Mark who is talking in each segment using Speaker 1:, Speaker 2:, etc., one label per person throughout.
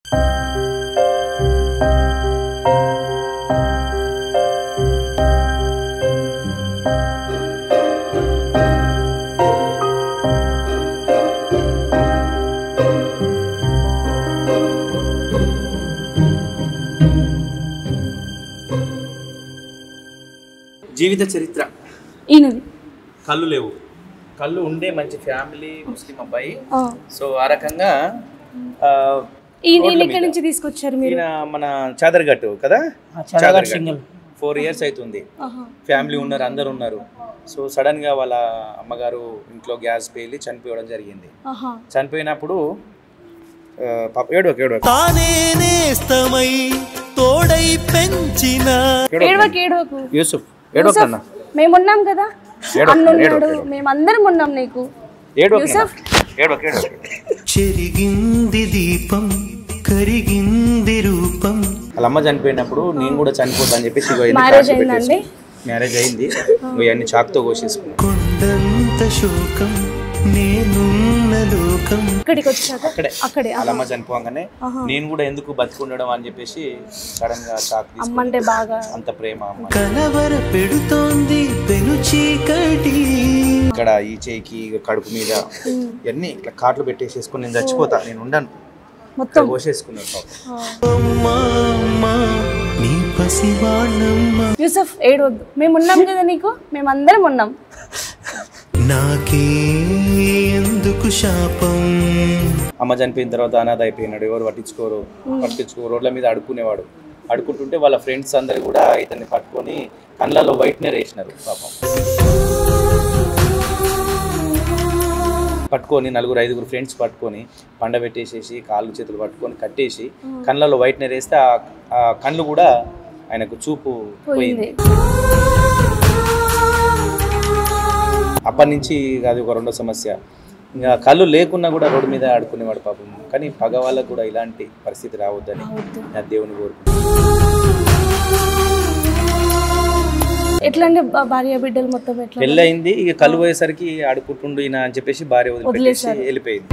Speaker 1: జీవిత చరిత్ర
Speaker 2: ఈయనది.
Speaker 1: కళ్ళు లేవు, కళ్ళు ఉండే మంచి ఫ్యామిలీ ముస్లిం అబ్బాయి. సో ఆ రకంగా
Speaker 2: ఎక్కడి నుంచి తీసుకొచ్చారు మీరు?
Speaker 1: మన చాదర్ఘట్ కదా, 4 years అవుతుంది. ఫ్యామిలీ ఉన్నారు, అందరు ఉన్నారు. సో సడన్ గా వాళ్ళ అమ్మగారు ఇంట్లో గ్యాస్ పేలి చనిపోవడం జరిగింది. చనిపోయినప్పుడు యూసుఫ్
Speaker 2: మేమున్నాం కదా, అన్నున్నాడు, మేమందరం ఉన్నాం నీకు.
Speaker 3: చెరిగింది దీపం కరిగింది రూపం.
Speaker 1: వాళ్ళ అమ్మ చనిపోయినప్పుడు నేను కూడా చనిపోతా అని చెప్పేసి మ్యారేజ్ అయింది. ఇవన్నీ చాకుతో కోసేసుకున్నాను. కొండంత శోకం నేనున్న లోకం. అక్కడే వాళ్ళ అమ్మ చనిపోగానే నేను కూడా ఎందుకు బతికుండడం అని చెప్పేసి సడన్ గా చాకు
Speaker 2: తీసుకుంటే బాగా అంత
Speaker 1: ప్రేమ.
Speaker 3: కలవర పెడుతోంది పెను చీకటి.
Speaker 1: ఇక్కడ ఈ చేయికి కడుపు మీద ఇవన్నీ ఇట్లా కాట్లు పెట్టేసేసుకుని నేను చచ్చిపోతా, నేను ఉండను మొత్తం కోసేసుకున్నాను.
Speaker 2: యూసఫ్ ఏడవద్దు, మేము ఉన్నాం కదా నీకు, మేమందరం ఉన్నాం.
Speaker 3: నాకే ఎందుకు శాపం.
Speaker 1: అమ్మ చనిపోయిన తర్వాత అనాథ అయిపోయినాడు, ఎవరు పట్టించుకోరు. రోడ్ల మీద అడుక్కునేవాడు. అడుక్కుంటుంటే వాళ్ళ ఫ్రెండ్స్ అందరు కూడా ఇతన్ని పట్టుకొని కళ్ళలో వైట్నర్ వేసినారు పాపం. పట్టుకొని 4-5 ఫ్రెండ్స్ పట్టుకొని పండబెట్టేసేసి కాళ్ళు చేతులు పట్టుకొని కట్టేసి కళ్ళలో వైట్నర్ వేస్తే ఆ కళ్ళు కూడా ఆయనకు చూపు పోయింది. అప్పటి నుంచి అది ఒక రెండో సమస్య. ఇంకా కళ్ళు లేకున్నా కూడా రోడ్డు మీద ఆడుకునేవాడు పాపం. కానీ పగ వాళ్ళకు కూడా ఇలాంటి పరిస్థితి రావద్దని నా దేవుని కోరుకుంటున్నాను.
Speaker 2: ఎట్లంటే భార్య బిడ్డలు మొత్తం
Speaker 1: పెళ్ళయింది. ఇక కళ్ళు పోయేసరికి ఆడుకుంటుండు ఈయన అని చెప్పేసి భార్య వదిలిపెట్టేసి వెళ్ళిపోయింది.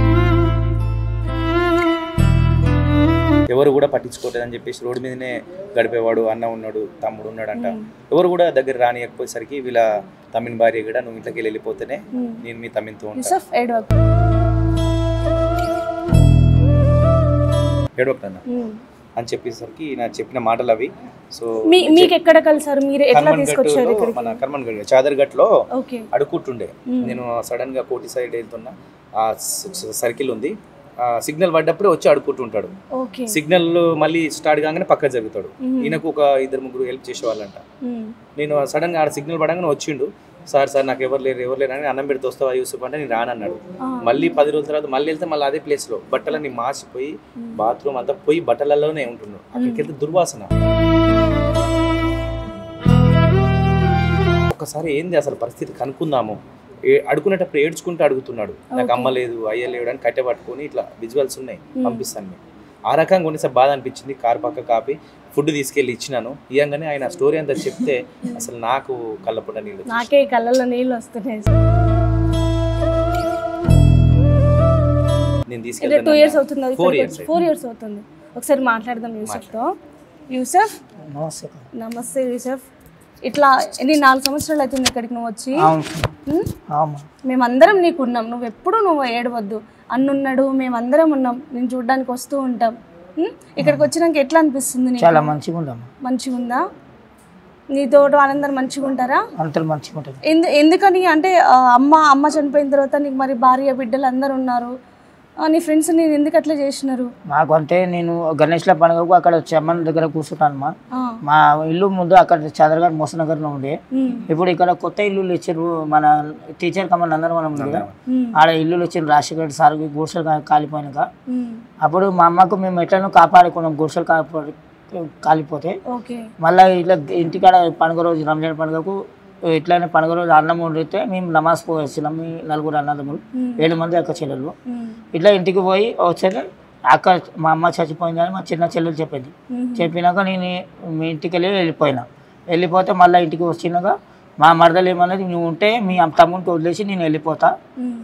Speaker 1: ఎవరు కూడా పట్టించుకోవట్లేదని చెప్పేసి రోడ్డు మీదనే గడిపేవాడు. అన్న ఉన్నాడు, తమ్ముడు ఉన్నాడంట. ఎవరు కూడా దగ్గర రానియకపోయేసరికి వీళ్ళ తమ్మిని భార్య కూడా నువ్వు ఇంట్లోకి వెళ్ళిపోతేనే నేను మీ తమ్మితో ఏడవకన్నా అని చెప్పేసరికి నా చెప్పిన మాటలు అవి. సో
Speaker 2: మీకు ఎక్కడ కలిసారు, మీరు ఎట్లా తీసుకొచ్చారు?
Speaker 1: మన కర్మన్గఢ్ చాదర్ఘట్ లో అడుక్కుంటుండే. నేను సడన్ గా కోటి సైడ్ వెళ్తున్నా, ఆ సర్కిల్ ఉంది, సిగ్నల్ పడ్డప్పుడే వచ్చి అడుక్కుంటుంటాడు. సిగ్నల్ మళ్ళీ స్టార్ట్ కాగానే పక్క జరుగుతాడు. ఈయనకు ఒక 2-3 హెల్ప్ చేసేవాళ్ళంట. నేను సడన్ గా ఆడ సిగ్నల్ పడగానే వచ్చిండు. సార్ నాకు ఎవరు లేరు అని, అన్నం పెడితే వస్తావా యూసుఫ్ అంటే నేను రానన్నాడు. మళ్ళీ 10 రోజుల తర్వాత మళ్ళీ వెళ్తే మళ్ళీ అదే ప్లేస్ లో బట్టలన్నీ మాసిపోయి బాత్రూమ్ అంతా పోయి బట్టలలోనే ఉంటున్నాడు. అక్కడికి వెళ్తే దుర్వాసన. ఒక్కసారి ఏంది అసలు పరిస్థితి కనుక్కుందాము. అడుకునేటప్పుడు ఏడ్చుకుంటూ అడుగుతున్నాడు. నాకు అమ్మ లేదు, అయ్య లేడు అని కట్టె పట్టుకొని ఇట్లా విజువల్స్ ఉన్నాయి, పంపిస్తాను మీకు. ఆ రకంగా కొన్నిసారి బాధ అనిపించింది. కారు పక్క కాపి ఫుడ్ తీసుకెళ్ళి ఇచ్చినాను. ఇవ్వగానే ఆయన స్టోరీ అంతా చెప్తే అసలు నాకు కళ్ళపూట నీళ్ళు,
Speaker 2: నాకే కళ్ళలో నీళ్ళు వస్తున్నాయి.
Speaker 1: నేను తీసుకెళ్ళి
Speaker 2: 2 years అవుతుంది, 4 years అవుతుంది. ఒకసారి మాట్లాడదాం యూసఫ్ తో. యూసఫ్ నమస్తే. యూసఫ్ ఇట్లా 4 సంవత్సరాలు అవుతుంది ఇక్కడికి నువ్వు వచ్చి. మేమందరం నీకు ఉన్నాం, నువ్వు ఏడవద్దు. అన్నున్నాడు, మేమందరం ఉన్నాం, నేను చూడడానికి వస్తూ ఉంటాం. ఇక్కడికి వచ్చినాక ఎట్లా అనిపిస్తుంది?
Speaker 4: చాలా మంచిగా ఉందా?
Speaker 2: నీతో వాళ్ళందరూ మంచిగా ఉంటారా?
Speaker 4: అందరూ మంచిగా ఉంటారు.
Speaker 2: ఎందుకని అంటే అమ్మ చనిపోయిన తర్వాత నీకు మరి భార్య బిడ్డలు అందరు ఉన్నారు, నీ ఫ్రెండ్స్ నేను ఎందుకు అట్లా చేసినారు?
Speaker 4: నాకు అంటే నేను గణేష్ల పండుగకు అక్కడ చెమ్మన్ దగ్గర కూర్చుంటాను. మా ఇల్లు ముందు అక్కడ చాదర్ఘట్ మోసనగర్లో ఉండే. ఇప్పుడు ఇక్కడ కొత్త ఇల్లు ఇచ్చారు. మన టీచర్ కమల్ నందనవనం ఉంది, ఆడ ఇల్లు ఇచ్చారు రాజశేఖర్ సార్. గుడిసెలు కాలిపోయినాక అప్పుడు మా అమ్మకు మేము ఎట్లనో కాపాడుకున్నాం. గుడిసెలు కాలిపోతే మళ్ళీ ఇట్లా ఇంటికాడ పండుగ రోజు రంజాన్ పండుగకు ఇట్లానే పండుగ రోజు అన్నం వండితే మేము నమాజ్ పోయేస్తున్నాం. మీ 4 అన్నదమ్ములు, 7 మంది అక్క చెల్లెలు. ఇట్లా ఇంటికి పోయి వచ్చాక అక్క మా అమ్మ చచ్చిపోయిందని మా చిన్న చెల్లెలు చెప్పింది. చెప్పినాక నేను మీ ఇంటికి వెళ్ళిపోతే మళ్ళీ ఇంటికి వచ్చినాక మా మరదలు ఏమన్నది, నువ్వు ఉంటే మీ తమ్ముడికి వదిలేసి నేను వెళ్ళిపోతా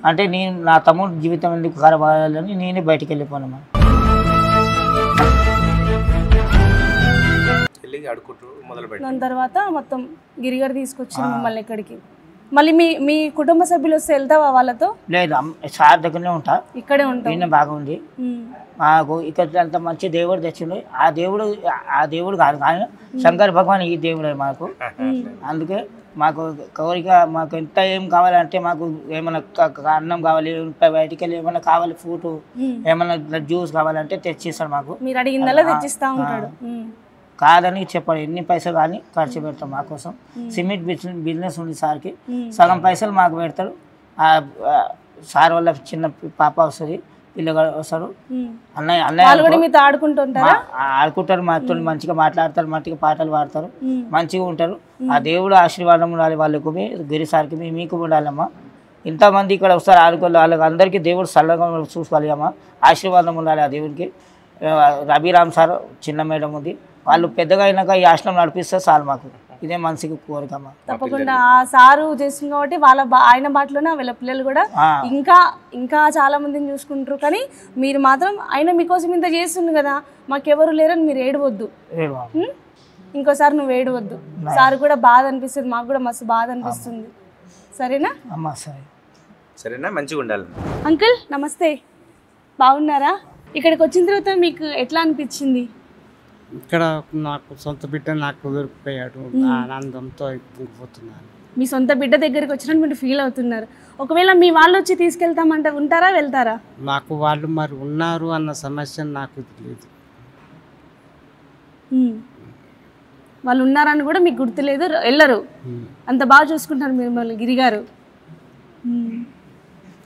Speaker 4: అంటే, నా తమ్ముడు జీవితం ఎందుకు ఖరాబ్ అవ్వాలని నేనే బయటికి వెళ్ళిపోయాను.
Speaker 1: ఇది అడుగుట్టు మొదలు పెట్టి
Speaker 2: దాని తర్వాత మొత్తం గిరిగారు తీసుకొచ్చారు మిమ్మల్ని ఇక్కడికి. మళ్ళీ మీ కుటుంబ సభ్యులు వస్తే వెళ్తావా వాళ్ళతో?
Speaker 4: లేదు, సార్ దగ్గరనే ఉంటా,
Speaker 2: ఇక్కడే ఉంటా.
Speaker 4: బాగుంది మాకు ఇక్కడ అంత మంచి దేవుడు తెచ్చిండు. ఆ దేవుడు కాదు కానీ శంకర్ భగవాన్ ఈ దేవుడే మాకు. అందుకే మాకు కోరిక, మాకు ఎంత ఏం కావాలంటే మాకు ఏమైనా అన్నం కావాలి, బయటికి వెళ్ళి ఏమైనా కావాలి, ఫ్రూట్ ఏమైనా జ్యూస్ కావాలంటే తెచ్చిస్తాడు మాకు.
Speaker 2: మీరు అడిగిందల్లా తెచ్చిస్తా ఉంటాడు.
Speaker 4: కాదని చెప్పాడు, ఎన్ని పైసలు కానీ ఖర్చు పెడతాం మా కోసం. సిమెంట్ బిజినెస్ ఉంది సార్కి, సగం పైసలు మాకు పెడతాడు. సార్ వల్ల చిన్న పాప వస్తుంది, పిల్లగాడు వస్తారు, అన్నయ్య ఆడుకుంటారు, మాతో మంచిగా మాట్లాడతారు, మంచిగా పాటలు పాడతారు, మంచిగా ఉంటారు. ఆ దేవుడు ఆశీర్వాదం ఉండాలి వాళ్ళకు, గిరి సార్కి మీకు ఉండాలమ్మా. ఇంతమంది ఇక్కడ వస్తారు ఆడుకోవాలి, వాళ్ళకి అందరికీ దేవుడు సల్లగా చూసుకోవాలి అమ్మా, ఆశీర్వాదం ఉండాలి ఆ దేవుడికి. రబీరామ్ సార్ చిన్న మేడం ఉంది, వాళ్ళు పెద్దగా అయినాక ఈ ఆశ్రమం నడిపిస్తే చాలు మాకు, ఇదే మనసుకి కోరికమ్మా.
Speaker 2: తప్పకుండా ఆ సారు చేస్తుంది కాబట్టి ఆయన బాటలోనే వీళ్ళ పిల్లలు కూడా ఇంకా చాలా మందిని చూసుకుంటారు. కానీ మీరు మాత్రం ఆయన మీకోసం ఇంత చేస్తుంది కదా, మాకెవరు లేరని మీరు ఏడవద్దు. ఇంకోసారి నువ్వు ఏడవద్దు. సార్ కూడా బాధ అనిపిస్తుంది, మాకు కూడా మస్తు బాధ అనిపిస్తుంది. సరేనా
Speaker 4: అమ్మా?
Speaker 1: సరేనా, మంచిగా ఉండాలి.
Speaker 2: అంకుల్ నమస్తే, బాగున్నారా? ఇక్కడికి వచ్చిన తర్వాత మీకు ఎట్లా అనిపించింది?
Speaker 5: ఇక్కడ నాకు సొంత బిడ్డ నాకు దొరికిపోయాడు, ఆనందంతో పోతున్నాను.
Speaker 2: మీ సొంత బిడ్డ దగ్గరికి వచ్చినట్టు మీరు ఫీల్ అవుతున్నారు. ఒకవేళ మీ వాళ్ళు వచ్చి తీసుకెళ్తామంటే ఉంటారా, వెళ్తారా?
Speaker 5: నాకు వాళ్ళు మరి ఉన్నారు అన్న సమస్య నాకు తెలియదు.
Speaker 2: వాళ్ళు ఉన్నారని కూడా మీకు గుర్తులేదు, వెళ్ళరు, అంత బాగా చూసుకుంటారు మిమ్మల్ని గిరిగారు.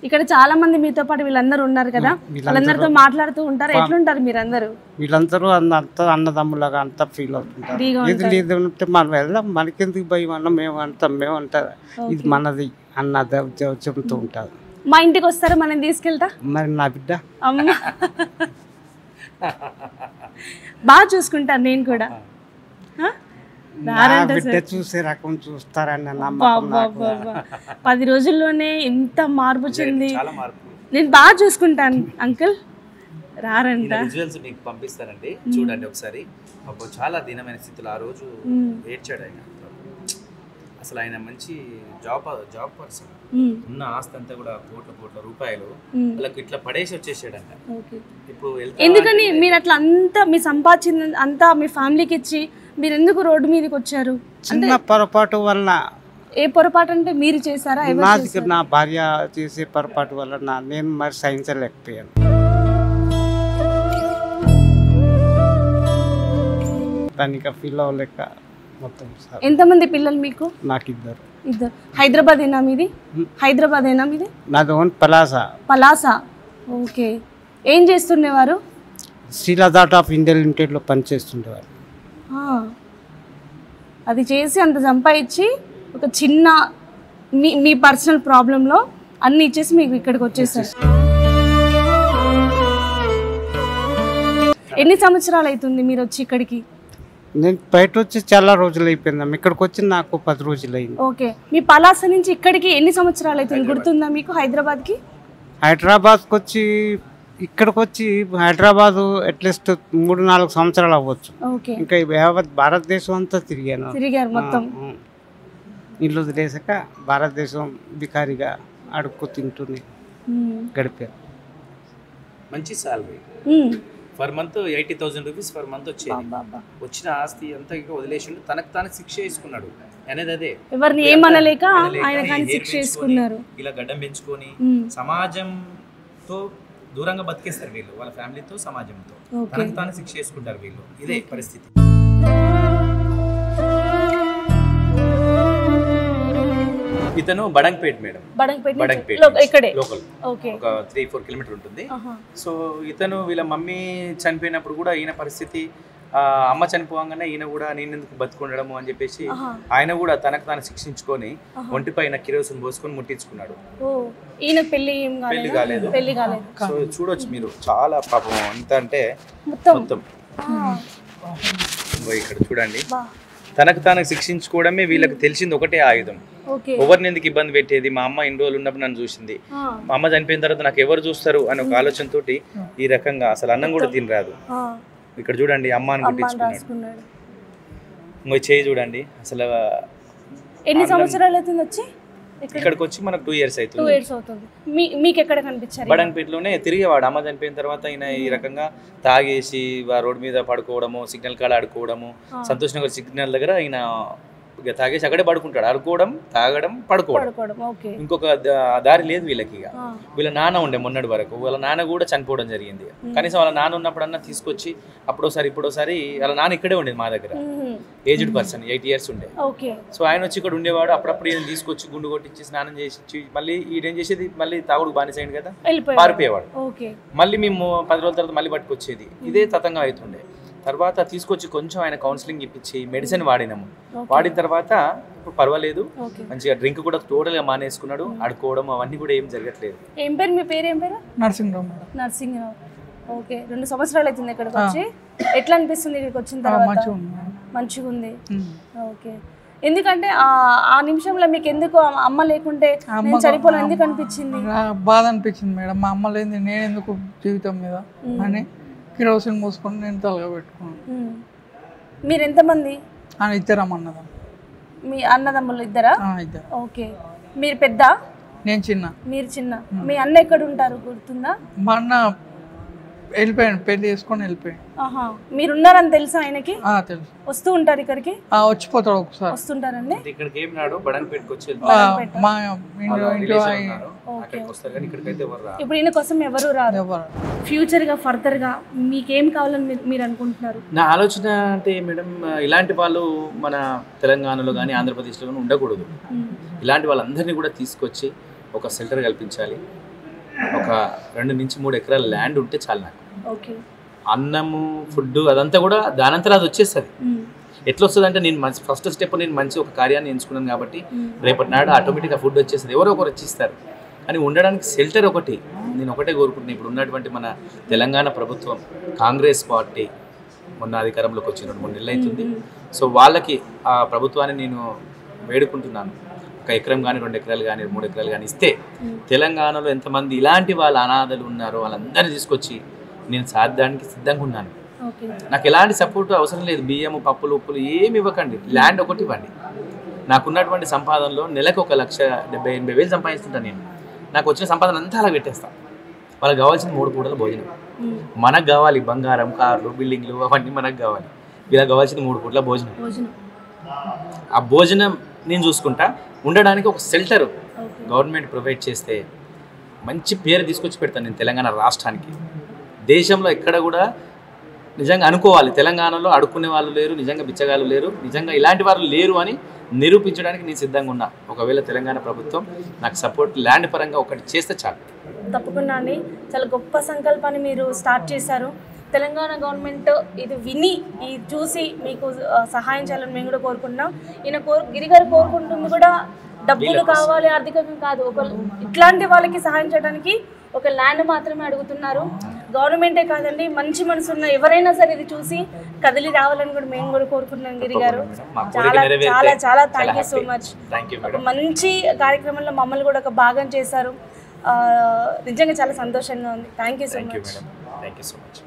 Speaker 2: ఇక్కడ చాలా మంది మీతో పాటు వీళ్ళందరూ ఉన్నారు కదా, వాళ్ళందరితో మాట్లాడుతూ ఉంటారు. ఎట్లుంటారు మీరందరూ?
Speaker 5: వీళ్ళందరూ అంత అన్నదమ్ములాగా అంతా ఫీల్ అవుతుంటారు. ఇది లేదంటే మనం వెళ్దాం, మనకెందుకు భయం అన్న మేమంటారు, ఇది మనది అన్న చెబుతూ ఉంటారు.
Speaker 2: మా ఇంటికి వస్తారా, మనం తీసుకెళ్తా?
Speaker 5: మరి నా బిడ్డ
Speaker 2: అమ్మ బాగా చూసుకుంటాను నేను కూడా.
Speaker 5: బిడ్డ చూసే రకం చూస్తారని నమ్మకం.
Speaker 2: 10 రోజుల్లోనే ఎంత మార్పు చెంది, నేను బాగా చూసుకుంటాను అంకుల్. రారంట
Speaker 1: విజువల్స్ మీకు పంపిస్తానండి, చూడండి ఒకసారి. చాలా దీనమైన స్థితిలో ఆ రోజు ఏడ్చాడు ఆయన. అసలు ఆయన మంచి జాబ్ పర్సన్, ఉన్న ఆస్తి అంతా కూడా కోట్ల రూపాయలు వాళ్ళకి ఇట్లా పడేసి వచ్చేసాడంట. ఇప్పుడు
Speaker 2: ఎందుకని మీరు అట్లా అంతా మీ సంపాదించిన అంతా మీ ఫ్యామిలీకి ఇచ్చి మీరు ఎందుకు రోడ్డు మీదకి వచ్చారు?
Speaker 5: చిన్న పొరపాటు వల్ల.
Speaker 2: ఏ పొరపాటు అంటే మీరు చేశారా?
Speaker 5: నా భార్య చేసే పొరపాటు వల్ల నేను మరి సహించలేకపోయాను. దానికి ఫీల్ అవ్వలేక మొత్తం.
Speaker 2: ఎంతమంది పిల్లలు మీకు?
Speaker 5: నాకు ఇద్దరు.
Speaker 2: హైదరాబాదేనా మీది? హైదరాబాదేనా మీది?
Speaker 5: నాది ఓన్ పలాస.
Speaker 2: ఓకే. ఏం చేస్తుండేవారు?
Speaker 5: స్టీల్ అథారిటీ ఆఫ్ ఇండియా లిమిటెడ్లో పనిచేస్తుండేవారు.
Speaker 2: అది చేసి అంత సంపాదించి ఒక చిన్న మీ పర్సనల్ ప్రాబ్లంలో అన్ని ఇచ్చేసి మీకు ఇక్కడికి వచ్చేసారు. ఎన్ని సంవత్సరాలు అవుతుంది మీరు వచ్చి ఇక్కడికి?
Speaker 5: నేను బయట వచ్చి చాలా రోజులు అయిపోయిందాం, ఇక్కడికి వచ్చి నాకు 10 రోజులు అయింది.
Speaker 2: ఓకే. మీ పలాస నుంచి ఇక్కడికి ఎన్ని సంవత్సరాలు అవుతుంది గుర్తుందా మీకు? హైదరాబాద్కి
Speaker 5: ఇక్కడికి వచ్చి హైదరాబాద్ అట్లీస్ట్ 3-4 సంవత్సరాలు అవ్వచ్చు. ఇంకా భారతదేశం అంతా తిరిగారు మొత్తం. ఇల్లు వదిలేసాక భారతదేశం బికారిగా అడుక్కు తింటుంది గడిపారు.
Speaker 1: మంచి salary per month 80,000 rupees per month వచ్చేది. వచ్చిన ఆస్తి అంతా ఇంకా వదిలేసిండు, తనకు తాను శిక్ష వేసుకున్నాడు అనేది. అదే
Speaker 2: ఎవరిని ఏమనలేక ఆయన శిక్ష వేసుకున్నారు.
Speaker 1: ఇలా గడ్డం పెంచుకొని సమాజంతో దూరంగా బతికేస్తారు వీళ్ళు, వాళ్ళ ఫ్యామిలీతో సమాజంతో తనకు తాను శిక్ష చేసుకుంటారు వీళ్ళు. ఇదే పరిస్థితి. ఇతను బడంగపేట్ మేడం, బడంగపేట్ లోకల్, ఒక 3-4 కిలోమీటర్ ఉంటుంది. సో ఇతను వీళ్ళ మమ్మీ చనిపోయినప్పుడు కూడా ఈయన పరిస్థితి, అమ్మ చనిపోగానే ఈయన కూడా నేనెందుకు బతుకుండడము అని చెప్పేసి ఆయన కూడా తనకు తాను శిక్షించుకొని ఒంటిపైన కిరోసిన్ పోసుకొని ముట్టించుకున్నాడు. పెళ్లి కాలేదు. సో చూడొచ్చు మీరు, చాలా పాపం ఎంత అంటే మొత్తం ఇక్కడ చూడండి. తనకు తాను శిక్షించుకోవడమే వీళ్ళకి తెలిసింది ఒకటే ఆయుధం. ఎవరిని ఎందుకు ఇబ్బంది పెట్టేది, మా అమ్మ ఇన్ని రోజులు ఉన్నప్పుడు నన్ను చూసింది, మా అమ్మ చనిపోయిన తర్వాత నాకు ఎవరు చూస్తారు అని ఒక ఆలోచనతోటి ఈ రకంగా అసలు అన్నం కూడా తినరాదు. ఇక్కడ చూడండి, అమ్మ అని గుర్తించుకున్నాడు. ఇంకో చేయి చూడండి అసలు.
Speaker 2: ఎన్ని సంవత్సరాలు అవుతుంది వచ్చి
Speaker 1: ఇక్కడికి వచ్చి మనకు 2 years అవుతుంది.
Speaker 2: 2 years అవుతుంది. మీకు ఎక్కడ కనిపించారు?
Speaker 1: బడంపేటలోనే తిరిగేవాడు. అమ్మ చనిపోయిన తర్వాత ఈయన ఈ రకంగా తాగేసి రోడ్డు మీద పడుకోవడము, సిగ్నల్ కాడ ఆడుకోవడము, సంతోష్ నగర్ సిగ్నల్ దగ్గర ఈయన ఇక తాగేసి అక్కడే పడుకుంటాడు. ఆడుకోవడం, తాగడం, పడుకోవడం. ఇంకొక దారి లేదు వీళ్ళకి. ఇక వీళ్ళ నాన్న ఉండే మొన్నటి వరకు, వాళ్ళ నాన్న కూడా చనిపోవడం జరిగింది. కనీసం వాళ్ళ నాన్న ఉన్నప్పుడన్నా తీసుకొచ్చి అప్పుడోసారి ఇప్పుడోసారి వాళ్ళ నాన్న ఇక్కడే ఉండేది మా దగ్గర. ఏజ్డ్ పర్సన్, 8 years ఉండే. సో ఆయన వచ్చి ఇక్కడ ఉండేవాడు. అప్పుడప్పుడు ఈయన తీసుకొచ్చి గుండు కొట్టించి స్నానం చేసి మళ్ళీ ఈయన చేసేది మళ్ళీ తాగుడు బానిసైంది కదా, పారిపోయేవాడు. మళ్ళీ మేము 10 రోజుల తర్వాత మళ్ళీ పట్టుకొచ్చేది. ఇదే తతంగా అవుతుండే. తర్వాత తీసుకొచ్చి కొంచెం ఆయన కౌన్సిలింగ్ ఇప్పించి మెడిసిన్ వాడినాము. వాడిన తర్వాత ఇప్పుడు పర్వాలేదు, మంచిగా డ్రింక్ కూడా టోటల్గా మానేసుకున్నాడు. ఆడుకోవడం అవన్నీ కూడా ఏం జరగట్లేదు.
Speaker 2: ఏం పేరు మీ పేరు? ఏం పేరు?
Speaker 6: నరసింహరావు.
Speaker 2: నరసింహరావు. ఓకే, 2 సంవత్సరాలు అవుతుంది ఇక్కడికి వచ్చి. ఎట్లా అనిపిస్తుంది ఇక్కడికి వచ్చిన తర్వాత? మంచిగా ఉంది. ఓకే, ఎందుకంటే ఆ నిమిషంలో మీకు ఎందుకు అమ్మ లేకుంటే నేను చనిపోను ఎందుకు అనిపించింది?
Speaker 6: బాధ అనిపించింది మేడం. మా అమ్మ లేదు, నేను ఎందుకు జీవితం మీద అని కిరోసిన్ మూసుకొని నేను తలగా పెట్టుకున్నాను.
Speaker 2: మీరు ఎంతమంది?
Speaker 6: 2 అన్నదమ్ములు.
Speaker 2: మీ అన్నదమ్ములు 2? ఓకే, మీరు పెద్ద?
Speaker 6: నేను చిన్న.
Speaker 2: మీరు చిన్న. మీ అన్న ఎక్కడ ఉంటారు గుర్తుందా?
Speaker 6: మా అన్న వెళ్ళిపోయాడు, పెళ్లి చేసుకొని వెళ్ళిపోయాడు.
Speaker 2: మీరున్నారని తెలుసా ఆయనకి?
Speaker 6: తెలుసు.
Speaker 2: వస్తూ ఉంటారు ఇక్కడికి?
Speaker 6: వచ్చిపోతాడు ఒకసారి.
Speaker 2: వస్తుంటారండి.
Speaker 1: ఇక్కడికి ఏం నాడు బడంపేటకి వచ్చి
Speaker 6: మా ఇంట్లో
Speaker 2: ఇప్పుడు ఈయన కోసం ఎవరు రారు. ఫ్యూచర్ గా ఫర్దర్ గా మీకేం కావాలని మీరు అనుకుంటున్నారు?
Speaker 1: నా ఆలోచన అంటే మేడం, ఇలాంటి వాళ్ళు మన తెలంగాణలో కానీ ఆంధ్రప్రదేశ్లో కానీ ఉండకూడదు. ఇలాంటి వాళ్ళందరినీ కూడా తీసుకొచ్చి ఒక షెల్టర్ కల్పించాలి. ఒక 2 నుంచి 3 ఎకరాల ల్యాండ్ ఉంటే చాలు నాకు. అన్నము, ఫుడ్ అదంతా కూడా దానంతా అది వచ్చేస్తుంది. ఎట్లా వస్తుంది అంటే నేను ఫస్ట్ స్టెప్ నేను మంచి ఒక కార్యాన్ని ఎంచుకున్నాను కాబట్టి రేపటి నాడు ఆటోమేటిక్గా ఫుడ్ వచ్చేస్తుంది. ఎవరో ఒకరు వచ్చిస్తారు. కానీ ఉండడానికి షెల్టర్ ఒకటి నేను ఒకటే కోరుకుంటున్నాను. ఇప్పుడు ఉన్నటువంటి మన తెలంగాణ ప్రభుత్వం, కాంగ్రెస్ పార్టీ మొన్న అధికారంలోకి వచ్చి 2-3 నెలలు అవుతుంది. సో వాళ్ళకి ఆ ప్రభుత్వాన్ని నేను వేడుకుంటున్నాను. 1 ఎకరం కానీ 2 ఎకరాలు కానీ 3 ఎకరాలు కానీ ఇస్తే తెలంగాణలో ఎంతమంది ఇలాంటి వాళ్ళ అనాథలు ఉన్నారో వాళ్ళందరినీ తీసుకొచ్చి నేను సాధ్యానికి సిద్ధంగా ఉన్నాను. నాకు ఎలాంటి సపోర్ట్ అవసరం లేదు. బియ్యము, పప్పులు, ఉప్పులు ఏమి ఇవ్వకండి, ల్యాండ్ ఒకటి ఇవ్వండి. నాకున్నటువంటి సంపాదనలో నెలకు 1,70,000-80,000 సంపాదిస్తుంటాను నేను. నాకు వచ్చిన సంపాదన అంతా అలా పెట్టేస్తాను. వాళ్ళకి కావాల్సిన 3 పూటల భోజనం. మనకు కావాలి బంగారం, కార్లు, బిల్డింగ్లు అవన్నీ మనకు కావాలి. వీళ్ళకి కావాల్సిన 3 పూటల భోజనం. ఆ భోజనం నేను చూసుకుంటా. ఉండడానికి ఒక షెల్టర్ గవర్నమెంట్ ప్రొవైడ్ చేస్తే మంచి పేరు తీసుకొచ్చి పెడతాను నేను తెలంగాణ రాష్ట్రానికి. దేశంలో ఎక్కడ కూడా నిజంగా అనుకోవాలి తెలంగాణలో అడుక్కునే వాళ్ళు లేరు, నిజంగా బిచ్చగాళ్ళు లేరు, నిజంగా ఇలాంటి వాళ్ళు లేరు అని నిరూపించడానికి నేను సిద్ధంగా ఉన్నా. ఒకవేళ తెలంగాణ ప్రభుత్వం నాకు సపోర్ట్ ల్యాండ్ పరంగా ఒకటి చేస్తే చాలు.
Speaker 2: తప్పకుండా అండి, చాలా గొప్ప సంకల్పాన్ని మీరు స్టార్ట్ చేశారు. తెలంగాణ గవర్నమెంట్ ఇది విని ఇది చూసి మీకు సహాయం చేయాలని మేము కూడా కోరుకుంటున్నాం. ఈయన గిరిగారు కోరుకుంటుంది కూడా డబ్బులు కావాలి, ఆర్థికంగా కాదు. ఇట్లాంటి వాళ్ళకి సహాయం చేయడానికి ఒక ల్యాండ్ మాత్రమే అడుగుతున్నారు. గవర్నమెంటే కాదండి, మంచి మనసు ఉన్న ఎవరైనా సరే ఇది చూసి కదిలి రావాలని కూడా మేము కూడా కోరుకుంటున్నాం. గిరిగారు చాలా చాలా చాలా థ్యాంక్ యూ సో మచ్. ఒక మంచి కార్యక్రమంలో మమ్మల్ని కూడా ఒక భాగం చేశారు. నిజంగా చాలా సంతోషంగా ఉంది. Thank you so much.